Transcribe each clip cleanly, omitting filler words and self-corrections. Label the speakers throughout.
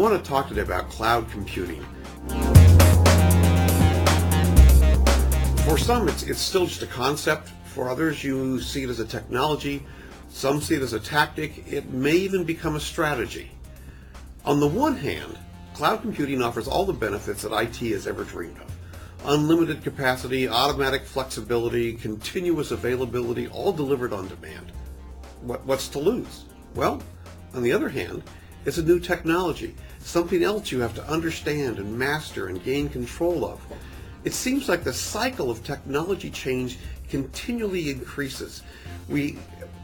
Speaker 1: want to talk today about cloud computing. For some, it's still just a concept. For others, you see it as a technology. Some see it as a tactic. It may even become a strategy. On the one hand, cloud computing offers all the benefits that IT has ever dreamed of. Unlimited capacity, automatic flexibility, continuous availability, all delivered on demand. What's to lose? Well, on the other hand, it's a new technology, something else you have to understand and master and gain control of. It seems like the cycle of technology change continually increases. We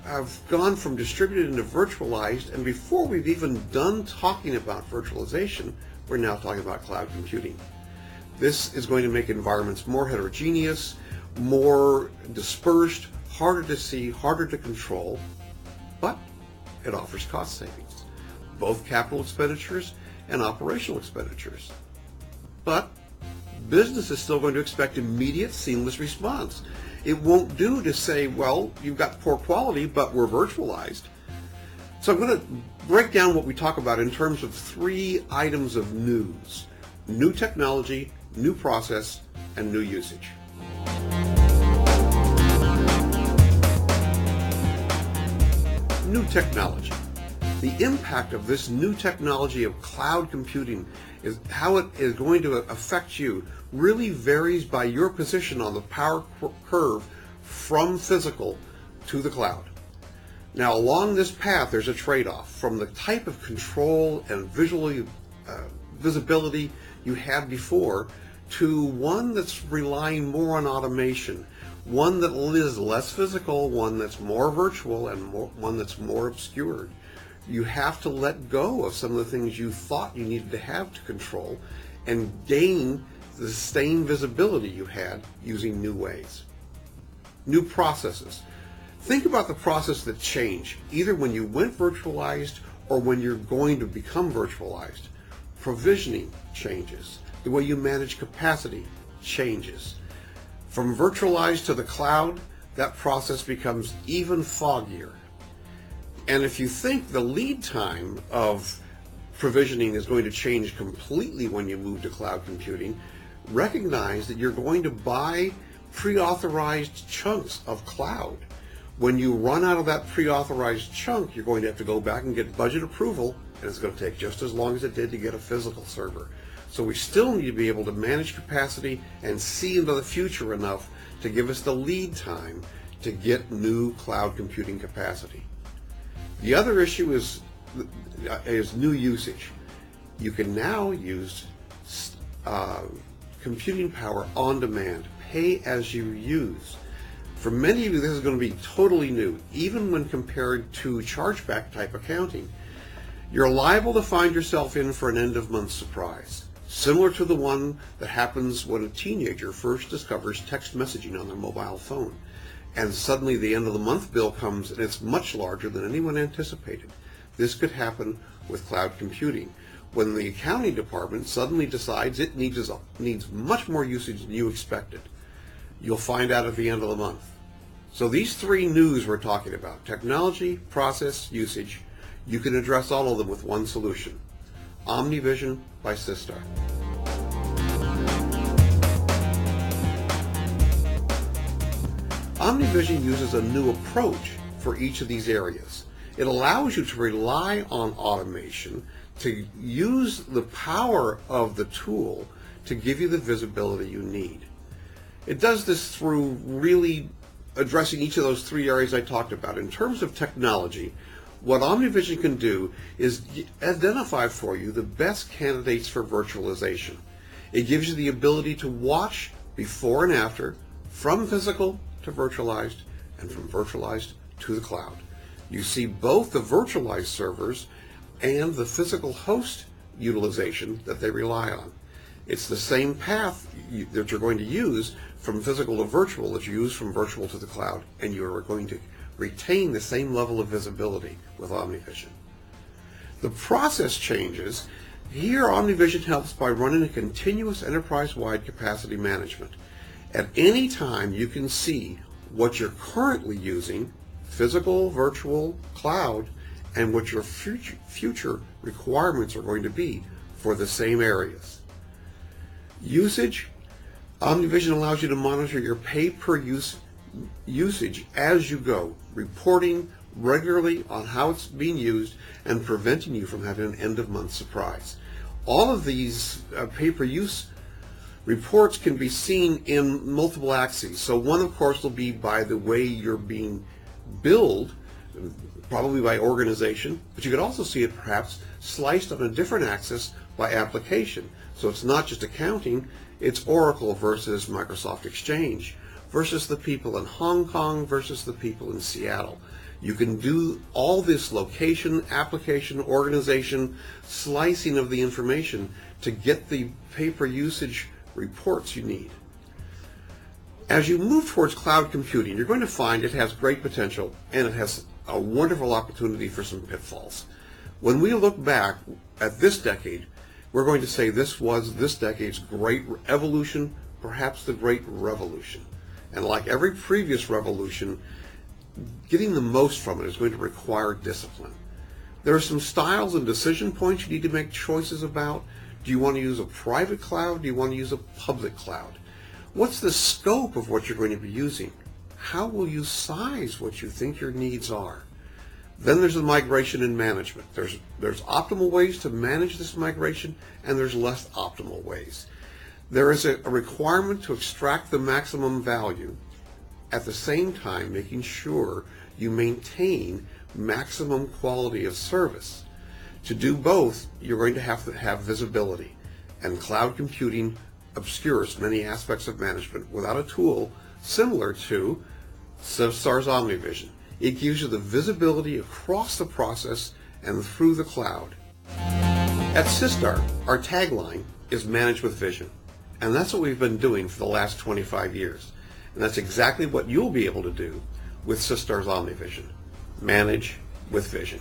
Speaker 1: have gone from distributed into virtualized, and before we've even done talking about virtualization, we're now talking about cloud computing. This is going to make environments more heterogeneous, more dispersed, harder to see, harder to control, but it offers cost savings, both capital expenditures and operational expenditures. But business is still going to expect immediate, seamless response. It won't do to say, well, you've got poor quality, but we're virtualized. So I'm going to break down what we talk about in terms of 3 items of news: new technology, new process, and new usage. New technology. The impact of this new technology of cloud computing is how it is going to affect you really varies by your position on the power curve from physical to the cloud. Now, along this path, there's a trade-off from the type of control and visibility you had before to one that's relying more on automation, one that is less physical, one that's more virtual, and one that's more obscured. You have to let go of some of the things you thought you needed to have to control and gain the same visibility you had using new ways. New processes. Think about the process that changed, either when you went virtualized or when you're going to become virtualized. Provisioning changes. The way you manage capacity changes. From virtualized to the cloud, that process becomes even foggier. And if you think the lead time of provisioning is going to change completely when you move to cloud computing, recognize that you're going to buy pre-authorized chunks of cloud. When you run out of that pre-authorized chunk, you're going to have to go back and get budget approval, and it's going to take just as long as it did to get a physical server. So we still need to be able to manage capacity and see into the future enough to give us the lead time to get new cloud computing capacity. The other issue is new usage. You can now use computing power on demand, pay as you use. For many of you, this is going to be totally new, even when compared to chargeback type accounting. You're liable to find yourself in for an end-of-month surprise, similar to the one that happens when a teenager first discovers text messaging on their mobile phone, and suddenly the end-of-the-month bill comes and it's much larger than anyone anticipated. This could happen with cloud computing, when the accounting department suddenly decides it needs much more usage than you expected. You'll find out at the end of the month. So these 3 news we're talking about, technology, process, usage, you can address all of them with one solution. OmniVision by Systar. OmniVision uses a new approach for each of these areas. It allows you to rely on automation, to use the power of the tool to give you the visibility you need. It does this through really addressing each of those 3 areas I talked about. In terms of technology, what OmniVision can do is identify for you the best candidates for virtualization. It gives you the ability to watch before and after, from physical to virtualized, and from virtualized to the cloud. You see both the virtualized servers and the physical host utilization that they rely on. It's the same path that you're going to use from physical to virtual that you use from virtual to the cloud, and you are going to retain the same level of visibility with OmniVision. The process changes. Here, OmniVision helps by running a continuous enterprise-wide capacity management. At any time, you can see what you're currently using, physical, virtual, cloud, and what your future requirements are going to be for the same areas. Usage. OmniVision allows you to monitor your pay-per-use usage as you go, reporting regularly on how it's being used and preventing you from having an end-of-month surprise. All of these pay-per-use reports can be seen in multiple axes. So one, of course, will be by the way you're being billed, probably by organization, but you could also see it perhaps sliced on a different axis by application. So it's not just accounting, it's Oracle versus Microsoft Exchange versus the people in Hong Kong versus the people in Seattle. You can do all this location, application, organization, slicing of the information to get the pay-per-usage reports you need. As you move towards cloud computing, you're going to find it has great potential and it has a wonderful opportunity for some pitfalls. When we look back at this decade, we're going to say this was this decade's great evolution, perhaps the great revolution. And like every previous revolution, getting the most from it is going to require discipline. There are some styles and decision points you need to make choices about. Do you want to use a private cloud? Do you want to use a public cloud? What's the scope of what you're going to be using? How will you size what you think your needs are? Then there's the migration and management. There's optimal ways to manage this migration, and there's less optimal ways. There is a requirement to extract the maximum value, at the same time making sure you maintain maximum quality of service. To do both, you're going to have visibility, and cloud computing obscures many aspects of management without a tool similar to Systar's OmniVision. It gives you the visibility across the process and through the cloud. At Systar, our tagline is Manage with Vision, and that's what we've been doing for the last 25 years. And that's exactly what you'll be able to do with Systar's OmniVision. Manage with Vision.